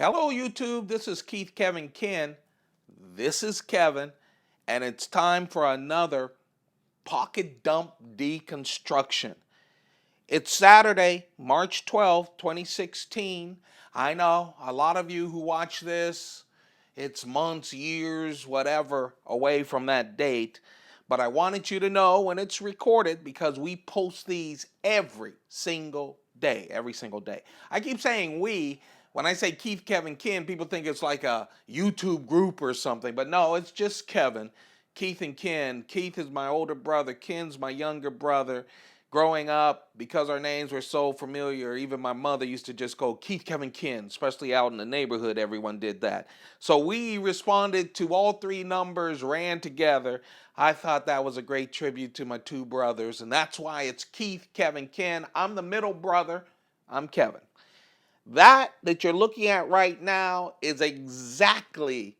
Hello, YouTube. This is Keith Kevin Ken. This is Kevin, and it's time for another Pocket Dump Deconstruction. It's Saturday, March 12th, 2016. I know a lot of you who watch this, it's months, years, whatever away from that date. But I wanted you to know when it's recorded because we post these every single day. Every single day. I keep saying we. When I say Keith, Kevin, Ken, people think it's like a YouTube group or something. But no, it's just Kevin. Keith and Ken. Keith is my older brother. Ken's my younger brother. Growing up, because our names were so familiar, even my mother used to just go Keith, Kevin, Ken, especially out in the neighborhood, everyone did that. So we responded to all three numbers, ran together. I thought that was a great tribute to my two brothers, and that's why it's Keith, Kevin, Ken. I'm the middle brother. I'm Kevin. That you're looking at right now is exactly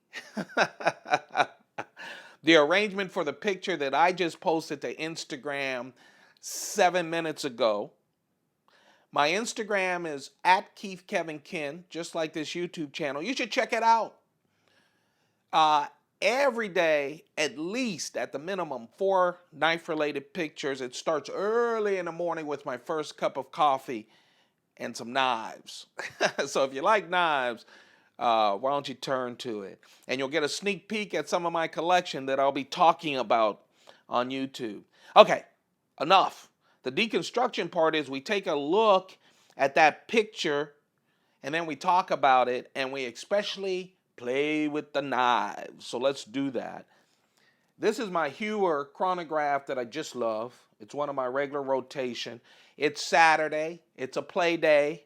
the arrangement for the picture that I just posted to Instagram 7 minutes ago. My Instagram is at Keith Kevin Ken, just like this YouTube channel. You should check it out. Every day, at least at the minimum, 4 knife-related pictures. It starts early in the morning with my first cup of coffee and some knives. So if you like knives, why don't you turn to it? And you'll get a sneak peek at some of my collection that I'll be talking about on YouTube. Okay, enough. The deconstruction part is we take a look at that picture and then we talk about it and we especially play with the knives. So let's do that. This is my Heuer chronograph that I just love. It's one of my regular rotation. It's Saturday. It's a play day.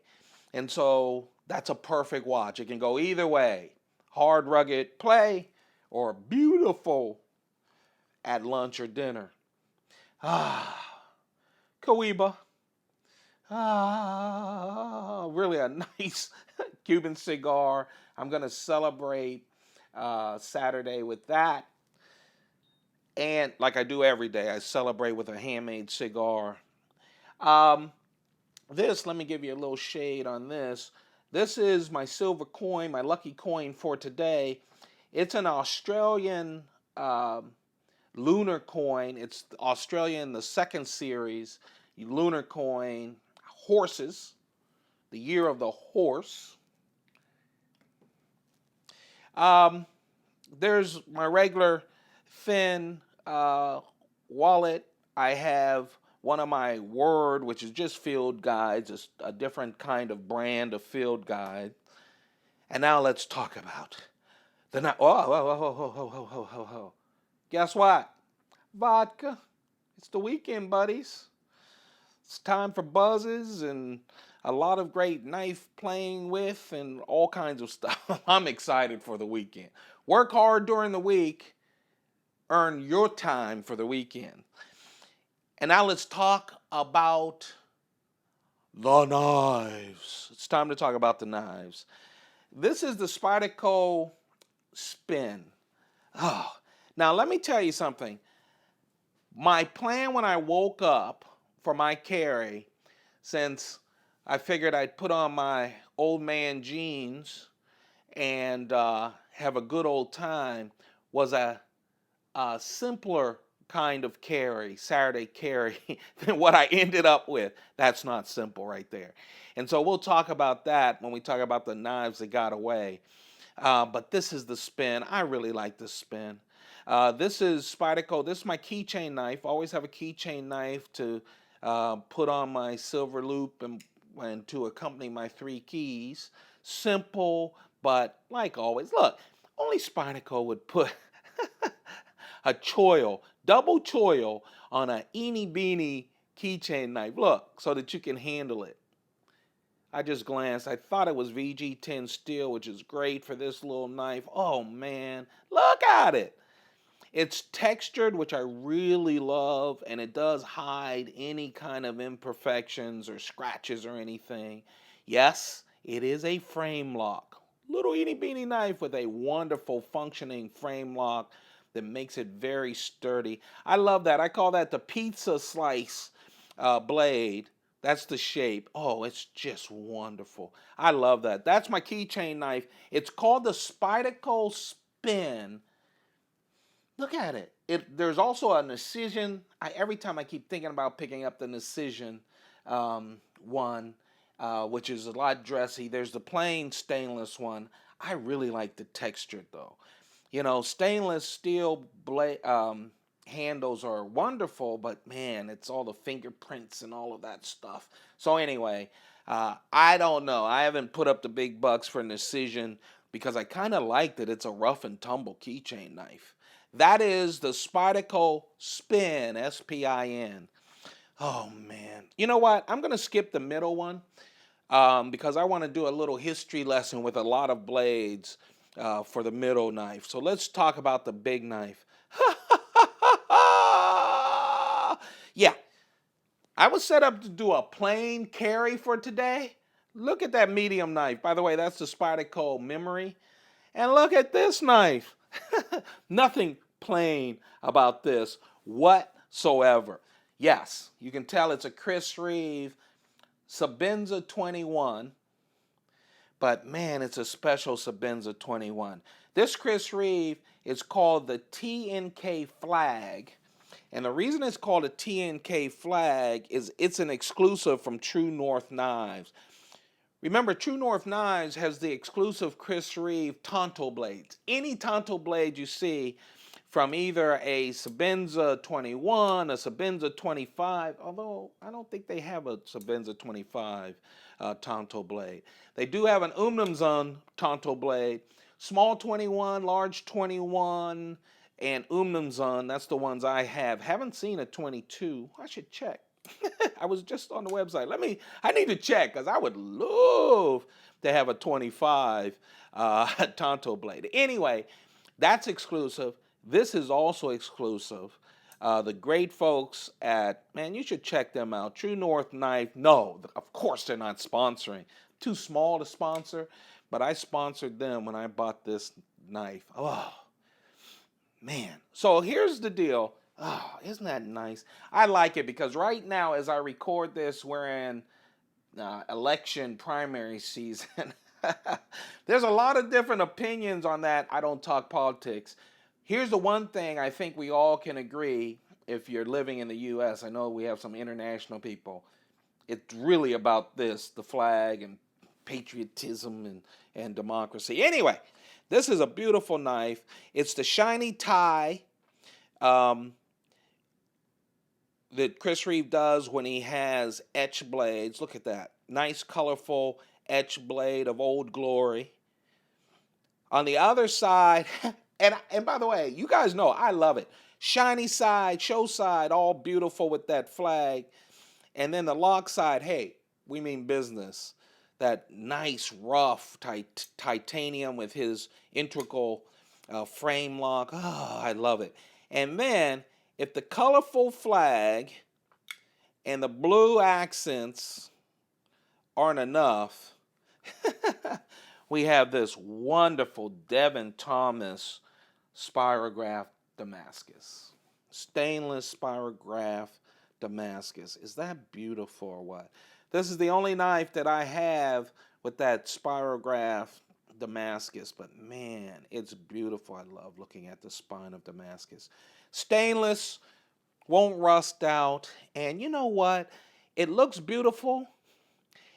And so that's a perfect watch. It can go either way. Hard, rugged play or beautiful at lunch or dinner. Cohiba. Really a nice Cuban cigar. I'm going to celebrate Saturday with that. And like I do every day, I celebrate with a handmade cigar. Let me give you a little shade on this. This is my silver coin, my lucky coin for today. It's an Australian lunar coin. It's Australian, the second series, lunar coin, horses, the year of the horse. There's my regular thin wallet. I have one of my Word, which is just field guides, it's a different kind of brand of field guide. And now let's talk about the night. Guess what? Vodka. It's the weekend, buddies. It's time for buzzes and a lot of great knife playing with and all kinds of stuff. I'm excited for the weekend. Work hard during the week. Earn your time for the weekend. And now let's talk about the knives. It's time to talk about the knives. This is the Spyderco Spin. Oh, now let me tell you something. My plan when I woke up for my carry, since I figured I'd put on my old man jeans and have a good old time, was a simpler kind of carry, Saturday carry, than what I ended up with. That's not simple right there. And so we'll talk about that when we talk about the knives that got away. But this is the Spin. I really like this Spin. This is Spyderco. This is my keychain knife. I always have a keychain knife to put on my silver loop and to accompany my 3 keys. Simple, but like always, look, only Spyderco would put a choil, double choil on a eeny beeny keychain knife. Look, so that you can handle it. I just glanced. I thought it was VG10 steel, which is great for this little knife. Oh man, look at it. It's textured, which I really love, and it does hide any kind of imperfections or scratches or anything. Yes, it is a frame lock. Little itty bitty knife with a wonderful functioning frame lock that makes it very sturdy. I love that. I call that the pizza slice blade That's the shape. Oh, it's just wonderful. I love that. That's my keychain knife. It's called the Spyderco Spin. Look at it. There's also a Precision. Every time I keep thinking about picking up the Precision one, which is a lot dressy. There's the plain stainless one. I really like the texture though. You know, stainless steel blade handles are wonderful, but man, it's all the fingerprints and all of that stuff. So anyway, I don't know. I haven't put up the big bucks for Precision because I kind of like that it's a rough and tumble keychain knife. That is the Spyderco Spin, S-P-I-N. Oh man. You know what? I'm going to skip the middle one because I want to do a little history lesson with a lot of blades for the middle knife. So let's talk about the big knife. Yeah, I was set up to do a plain carry for today. Look at that medium knife. By the way, that's the Spyderco Memory. And look at this knife. Nothing plain about this whatsoever. Yes, you can tell it's a Chris Reeve Sebenza 21. But man, it's a special Sebenza 21. This Chris Reeve is called the TNK Flag. And the reason it's called a TNK Flag is it's an exclusive from True North Knives. Remember, True North Knives has the exclusive Chris Reeve Tonto blades. Any Tonto blade you see from either a Sebenza 21, a Sebenza 25, although I don't think they have a Sebenza 25 Tonto blade. They do have an Umnumzun Tonto blade, small 21, large 21, and Umnumzun. That's the ones I have. Haven't seen a 22. I should check. I was just on the website. I need to check because I would love to have a 25 Tonto blade. Anyway, that's exclusive. This is also exclusive. The great folks at, man, you should check them out. True North Knife. No, of course they're not sponsoring. Too small to sponsor, but I sponsored them when I bought this knife. Oh, man. So here's the deal. Oh, isn't that nice? I like it because right now, as I record this, we're in election primary season. There's a lot of different opinions on that. I don't talk politics. Here's the one thing I think we all can agree if you're living in the U.S. I know we have some international people. It's really about this, the flag and patriotism and democracy. Anyway, this is a beautiful knife. It's the shiny tie that Chris Reeve does when he has etch blades. Look at that. Nice, colorful etch blade of Old Glory. On the other side, and by the way, you guys know I love it. Shiny side, show side, all beautiful with that flag. And then the lock side, hey, we mean business. That nice, rough titanium with his integral frame lock. Oh, I love it. And then, if the colorful flag and the blue accents aren't enough, we have this wonderful Devin Thomas spirograph Damascus. Stainless spirograph Damascus. Is that beautiful or what? This is the only knife that I have with that spirograph Damascus, but man, it's beautiful. I love looking at the spine of Damascus. Stainless, won't rust out, and you know what? It looks beautiful,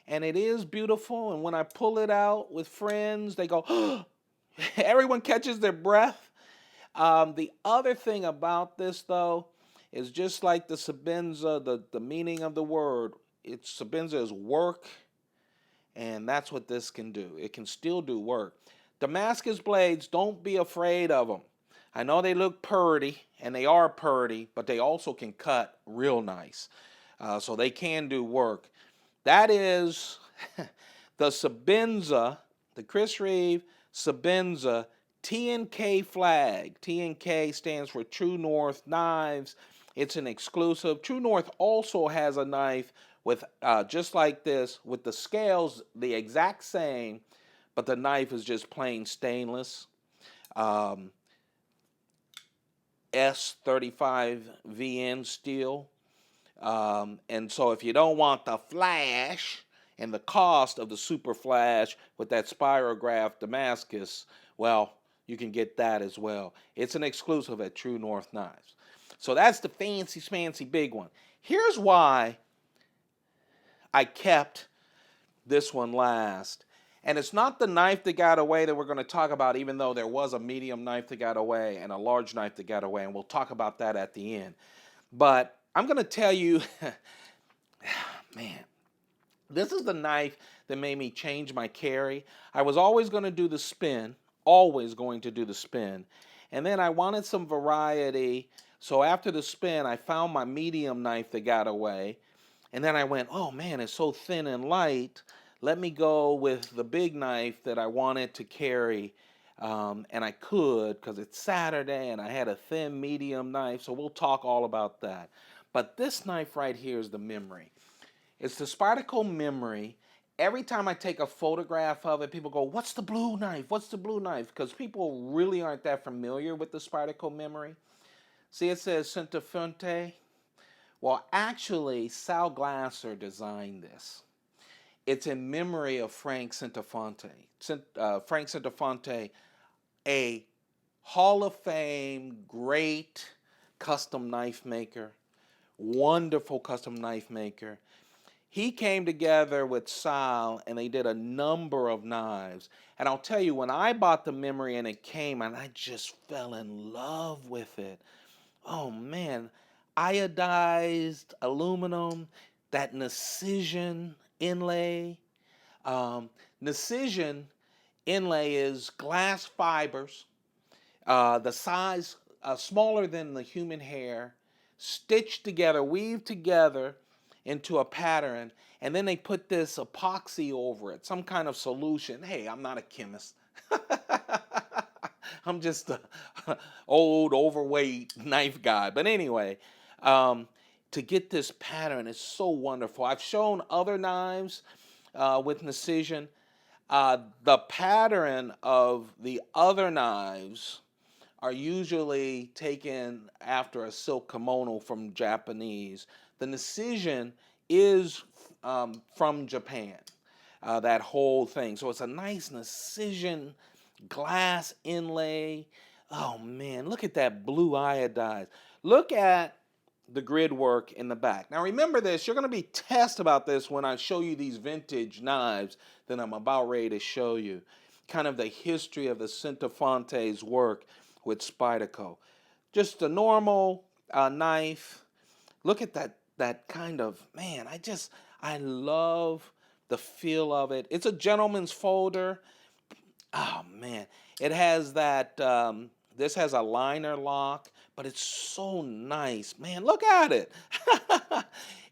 and it is beautiful, and when I pull it out with friends, they go, oh! Everyone catches their breath. The other thing about this, though, is just like the Sebenza, the meaning of the word, Sebenza is work, and that's what this can do. It can still do work. Damascus blades, don't be afraid of them. I know they look purty, and they are purty, but they also can cut real nice. So they can do work. That is the Sebenza, the Chris Reeve Sebenza TNK flag. TNK stands for True North Knives. It's an exclusive. True North also has a knife with just like this, with the scales the exact same, but the knife is just plain stainless. S35 VN steel. And so if you don't want the flash and the cost of the super flash with that spirograph Damascus, well, you can get that as well. It's an exclusive at True North Knives. So that's the fancy big one. Here's why I kept this one last. And it's not the knife that got away that we're going to talk about, even though there was a medium knife that got away and a large knife that got away, and we'll talk about that at the end. But I'm going to tell you, man, this is the knife that made me change my carry. I was always going to do the spin, always going to do the spin. And then I wanted some variety. So after the spin, I found my medium knife that got away. And then I went, oh man, it's so thin and light. Let me go with the big knife that I wanted to carry. And I could because it's Saturday and I had a thin medium knife. So we'll talk all about that. But this knife right here is the memory. It's the Spyderco memory. Every time I take a photograph of it, people go, what's the blue knife? What's the blue knife? Because people really aren't that familiar with the Spyderco memory. See, it says Centofentes. Well, actually, Sal Glasser designed this. It's in memory of Frank Centofentes. Frank Centofentes, a Hall of Fame, great custom knife maker, wonderful custom knife maker. He came together with Sal and they did a number of knives. And I'll tell you, when I bought the memory and it came, and I just fell in love with it. Oh man, iodized aluminum, that Precision inlay. Precision inlay is glass fibers, the size smaller than the human hair, stitched together, weaved together into a pattern, and then they put this epoxy over it, some kind of solution. Hey, I'm not a chemist. I'm just a old, overweight knife guy. But anyway, to get this pattern is so wonderful. I've shown other knives with Precision. The pattern of the other knives are usually taken after a silk kimono from Japanese. The Precision is from Japan, that whole thing. So it's a nice Precision glass inlay. Oh man, look at that blue iodized. Look at the grid work in the back. Now remember this, you're going to be tested about this when I show you these vintage knives that I'm about ready to show you. Kind of the history of the Centofentes work with Spyderco. Just a normal knife. Look at that kind of, man, I love the feel of it. It's a gentleman's folder. Oh man, it has that, this has a liner lock, but it's so nice. Man, look at it.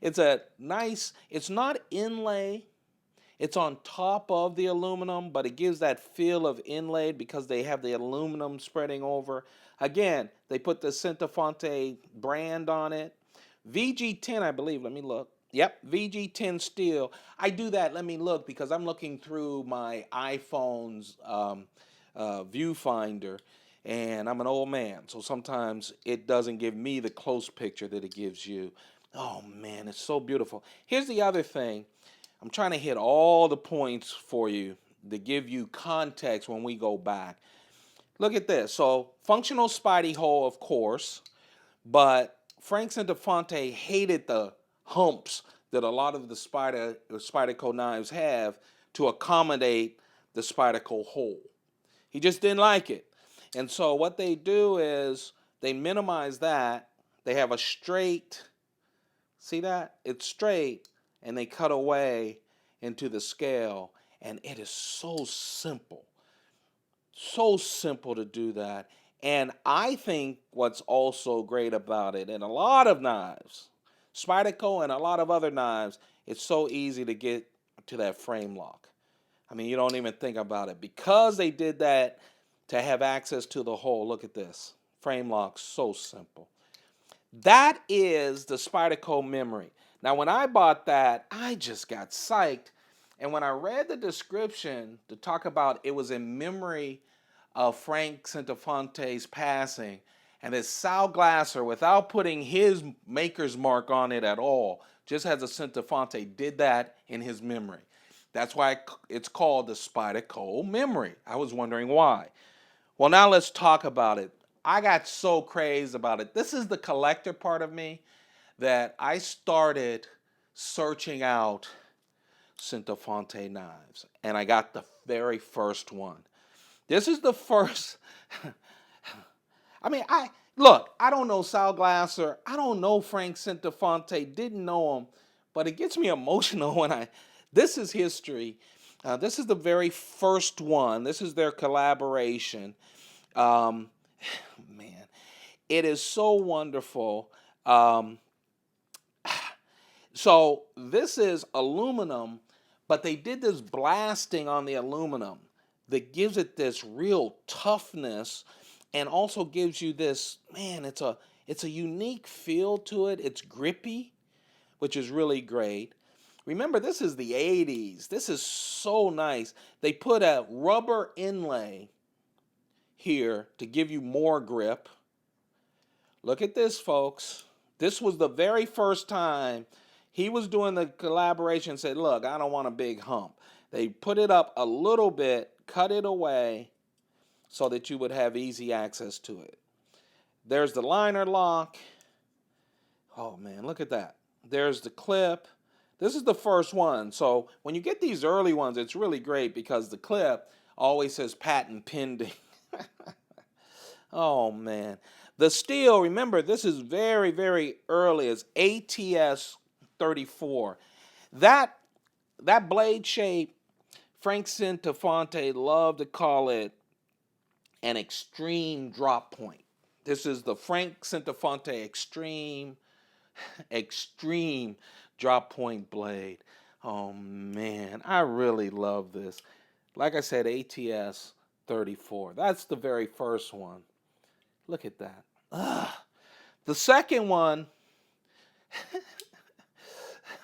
It's a nice, it's not inlay. It's on top of the aluminum, but it gives that feel of inlaid because they have the aluminum spreading over. Again, they put the Centofente brand on it. VG10, I believe. Let me look. Yep, VG10 steel. I do that, let me look, because I'm looking through my iPhone's viewfinder, and I'm an old man, so sometimes it doesn't give me the close picture that it gives you. Oh man, it's so beautiful. Here's the other thing. I'm trying to hit all the points for you to give you context when we go back. Look at this. So, functional Spidey hole, of course, but Frank Centofente hated the humps that a lot of the Spyderco knives have to accommodate the Spyderco hole. He just didn't like it. And so what they do is they minimize that. They have a straight, see that? It's straight, and they cut away into the scale. And it is so simple. So simple to do that. And I think what's also great about it, and a lot of knives, Spyderco and a lot of other knives, it's so easy to get to that frame lock. I mean, you don't even think about it. Because they did that to have access to the hole, look at this. Frame lock, so simple. That is the Spyderco memory. Now, when I bought that, I just got psyched. And when I read the description to talk about it was in memory of Frank Centofante's passing, And this Sal Glasser, without putting his maker's mark on it at all, just as a Centofente, did that in his memory. That's why it's called the Spyderco memory. I was wondering why. Well, now let's talk about it. I got so crazed about it. This is the collector part of me that I started searching out Centofonte knives, and I got the very first one. This is the first. I mean, I don't know Sal Glasser. I don't know Frank Centofonte. Didn't know him, but it gets me emotional when this is history. This is the very first one. This is their collaboration. Man, it is so wonderful. So this is aluminum, but they did this blasting on the aluminum that gives it this real toughness, and also gives you this, man, it's a unique feel to it. It's grippy, which is really great. Remember, this is the 80s. This is so nice. They put a rubber inlay here to give you more grip. Look at this, folks. This was the very first time he was doing the collaboration. Said, look, I don't want a big hump. They put it up a little bit, cut it away, so that you would have easy access to it. There's the liner lock. Oh man, look at that. There's the clip. This is the first one. So when you get these early ones, it's really great because the clip always says patent pending. Oh man. The steel, remember, this is very, very early. It's ATS 34. That blade shape, Frank Centofonte loved to call it an extreme drop point. This is the Frank Centofonte extreme drop point blade. Oh man, I really love this. Like I said, ATS 34. That's the very first one. Look at that. Ugh. The second one,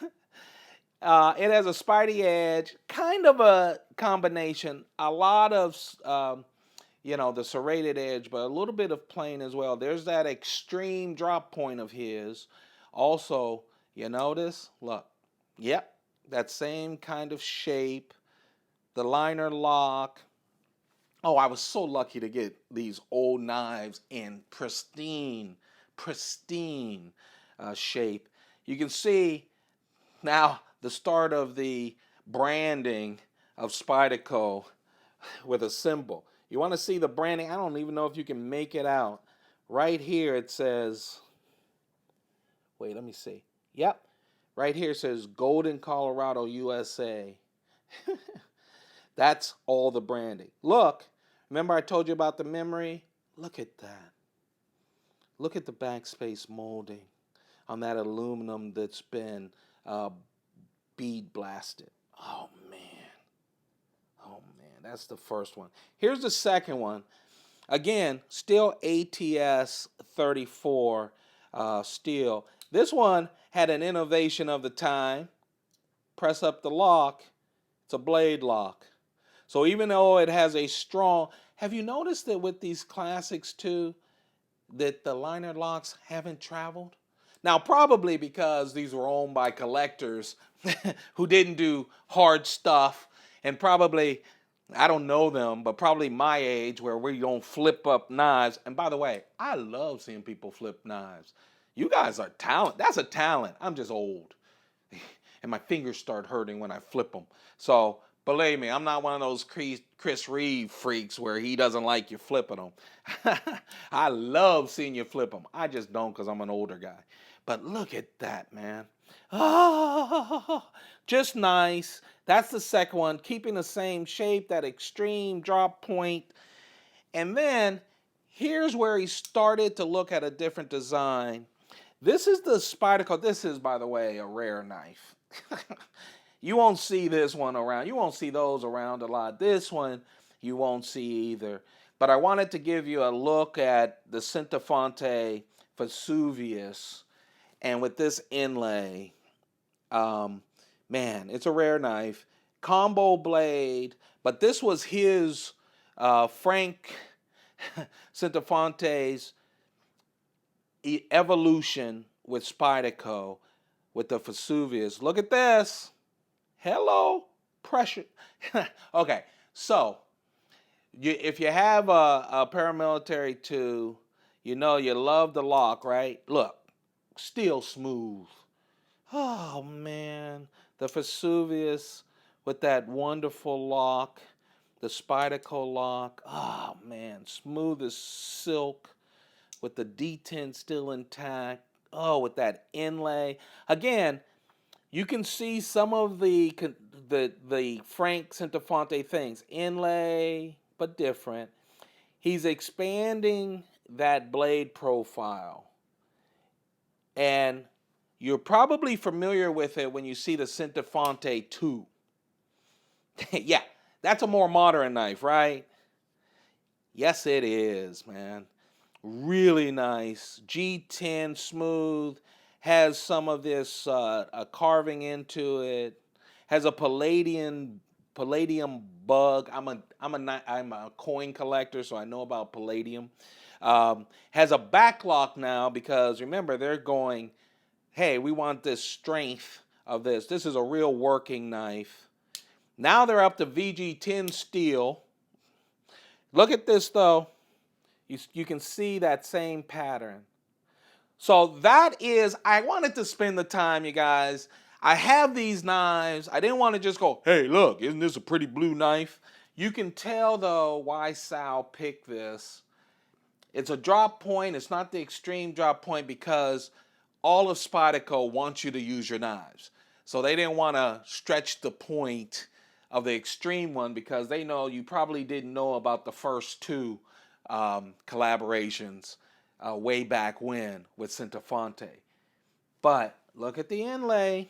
it has a Spidey edge, kind of a combination. A lot of the serrated edge, but a little bit of plain as well. There's that extreme drop point of his. Also, you notice? Look. Yep. That same kind of shape. The liner lock. Oh, I was so lucky to get these old knives in pristine shape. You can see now the start of the branding of Spyderco with a symbol. You want to see the branding? I don't even know if you can make it out. Right here it says, wait, let me see. Yep. Right here it says Golden, Colorado, USA. That's all the branding. Look, remember I told you about the memory? Look at that. Look at the backspace molding on that aluminum that's been bead blasted. Oh man. That's the first one. Here's the second one. Again, still ATS 34 steel. This one had an innovation of the time. Press up the lock. It's a blade lock. So even though it has a strong, have you noticed that with these classics too, that the liner locks haven't traveled? Now probably because these were owned by collectors who didn't do hard stuff, and probably, I don't know them, but probably my age where we don't flip up knives. And by the way, I love seeing people flip knives. You guys are talent. That's a talent. I'm just old. And my fingers start hurting when I flip them. So believe me, I'm not one of those Chris Reeve freaks where he doesn't like you flipping them. I love seeing you flip them. I just don't because I'm an older guy. But look at that, man. Oh, just nice. That's the second one, keeping the same shape, that extreme drop point. And then here's where he started to look at a different design. This is the Spyderco. This is, by the way, a rare knife. You won't see this one around. You won't see those around a lot. This one you won't see either. But I wanted to give you a look at the Centofonte Vesuvius. And with this inlay, man, it's a rare knife. Combo blade. But this was his Frank Centofonte's evolution with Spyderco with the Vesuvius. Look at this. Hello, pressure. Okay, so if you have a paramilitary 2, you know you love the lock, right? Look, still smooth. Oh man, the Vesuvius with that wonderful lock, the Spyderco lock. Oh man, smooth as silk with the detent still intact. Oh, with that inlay. Again, you can see some of the Frank Centofonte things. Inlay, but different. He's expanding that blade profile. And you're probably familiar with it when you see the Centofonte 2. Yeah, that's a more modern knife, right? Yes, it is, man. Really nice. G10 smooth. Has some of this carving into it. Has a palladium bug. I'm a coin collector, so I know about palladium. Has a backlock now because remember they're going, hey, we want this strength of this. This is a real working knife. Now they're up to VG10 steel. Look at this though. You can see that same pattern. So that is, I wanted to spend the time, you guys. I have these knives. I didn't want to just go, hey, look, isn't this a pretty blue knife? You can tell, though, why Sal picked this. It's a drop point. It's not the extreme drop point because all of Spyderco wants you to use your knives. So they didn't want to stretch the point of the extreme one because they know you probably didn't know about the first 2 collaborations way back when with Centofonte. But look at the inlay.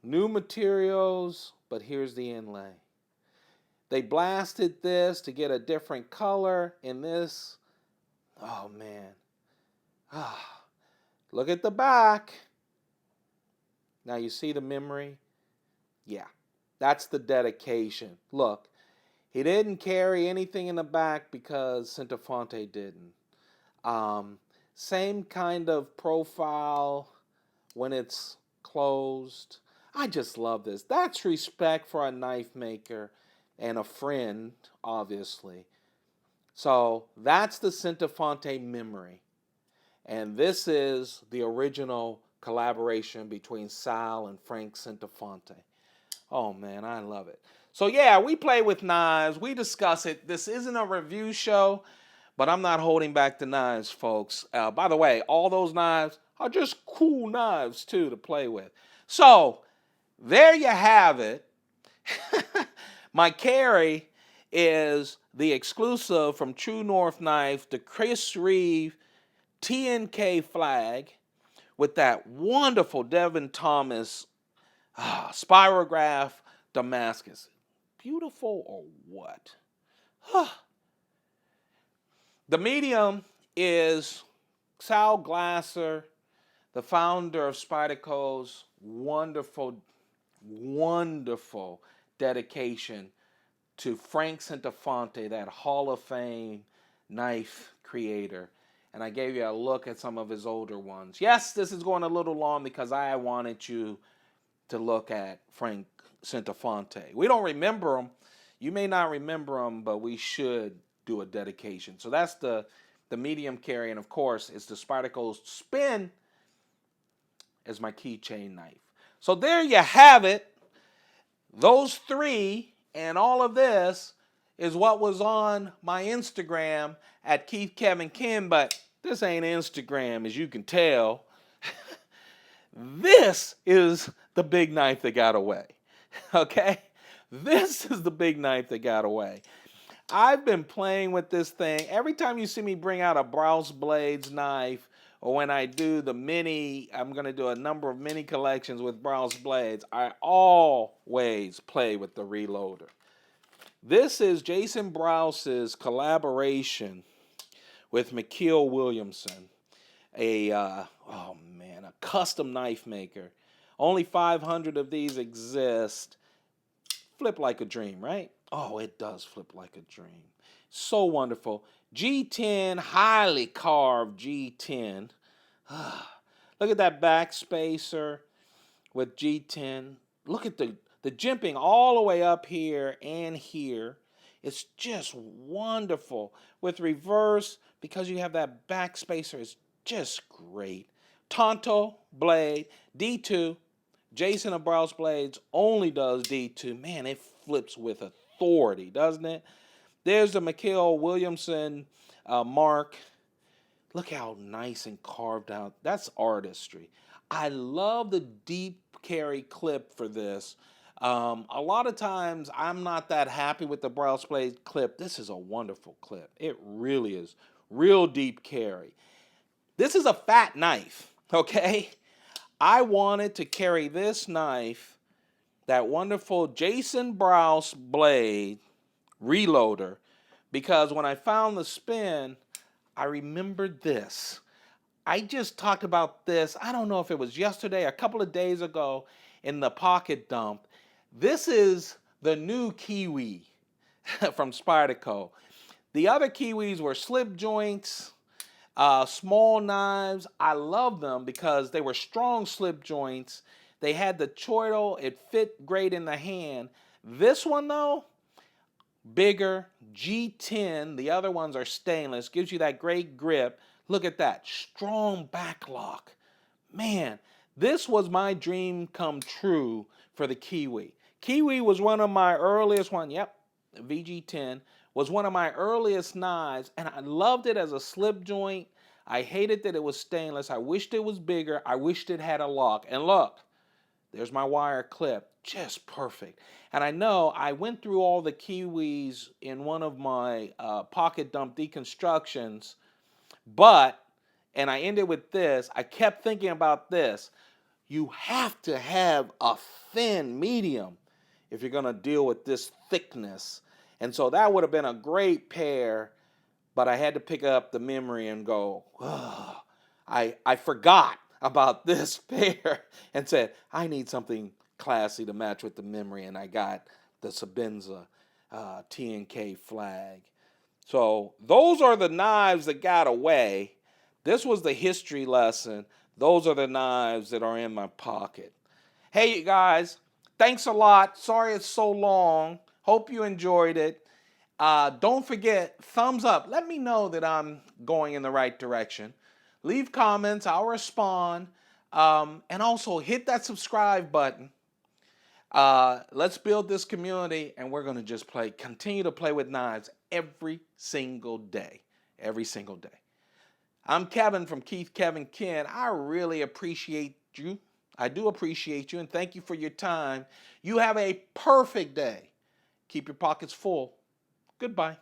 New materials, but here's the inlay. They blasted this to get a different color in this. Oh, man. Ah, look at the back. Now you see the memory? Yeah, that's the dedication. Look, he didn't carry anything in the back because Centofonte didn't. Same kind of profile when it's closed. I just love this. That's respect for a knife maker and a friend, obviously. So that's the Centofonte memory. And this is the original collaboration between Sal and Frank Centofonte. Oh man, I love it. So yeah, we play with knives. We discuss it. This isn't a review show, but I'm not holding back the knives, folks. By the way, all those knives are just cool knives too to play with. So there you have it. My carry is the exclusive from True North Knife, the Chris Reeve TNK flag with that wonderful Devin Thomas spirograph Damascus. Beautiful or what? The medium is Sal Glasser, the founder of Spyderco's wonderful, wonderful dedication to Frank Centofonte, that Hall of Fame knife creator. And I gave you a look at some of his older ones. Yes, this is going a little long because I wanted you to look at Frank Centofonte. We don't remember him. You may not remember him, but we should do a dedication. So that's the medium carry. And of course, it's the Spyderco Spin as my keychain knife. So there you have it. Those 3 and all of this is what was on my Instagram at Keith Kevin Kim, but this ain't Instagram, as you can tell. This is the big knife that got away. Okay? This is the big knife that got away. I've been playing with this thing. Every time you see me bring out a Browse Blades knife, or when I do the mini, I'm going to do a number of mini collections with Browse Blades, I always play with the reloader. This is Jason Browse's collaboration with McKeel Williamson, a custom knife maker. Only 500 of these exist. Flip like a dream, right? Oh, it does flip like a dream. So wonderful. G10, highly carved G10. Look at that backspacer with G10. Look at the jimping all the way up here and here. It's just wonderful. With reverse, because you have that backspacer, it's just great. Tonto blade, D2. Jason of Browse Blades only does D2. Man, it flips with authority, doesn't it? There's the Mikhail Williamson mark. Look how nice and carved out. That's artistry. I love the deep carry clip for this. A lot of times I'm not that happy with the Browse Blade clip. This is a wonderful clip. It really is. Real deep carry. This is a fat knife, okay? I wanted to carry this knife, that wonderful Jason Browse blade reloader, because when I found the spin, I remembered this. I just talked about this, I don't know if it was yesterday, a couple of days ago in the pocket dump. This is the new Kiwi from Spyderco. The other Kiwis were slip joints, small knives. I love them because they were strong slip joints. They had the chortle. It fit great in the hand. This one though, bigger, G10. The other ones are stainless. Gives you that great grip. Look at that. Strong backlock. Man, this was my dream come true for the Kiwi. Kiwi was one of my earliest one. Yep, VG10 was one of my earliest knives, and I loved it as a slip joint. I hated that it was stainless. I wished it was bigger. I wished it had a lock. And look, there's my wire clip. Just perfect. And I know I went through all the Kiwis in one of my pocket dump deconstructions, and I ended with this. I kept thinking about this. You have to have a thin medium if you're going to deal with this thickness. And so that would have been a great pair, but I had to pick up the memory and go, oh, I forgot about this pair and said, I need something classy to match with the memory, and I got the Sebenza TNK flag. So those are the knives that got away. This was the history lesson. Those are the knives that are in my pocket. Hey, you guys, thanks a lot. Sorry it's so long. Hope you enjoyed it. Don't forget, thumbs up. Let me know that I'm going in the right direction. Leave comments. I'll respond. And also hit that subscribe button. Let's build this community, and we're going to just continue to play with knives every single day. Every single day. I'm Kevin from Keith Kevin Ken. I really appreciate you. I do appreciate you, and thank you for your time. You have a perfect day. Keep your pockets full. Goodbye.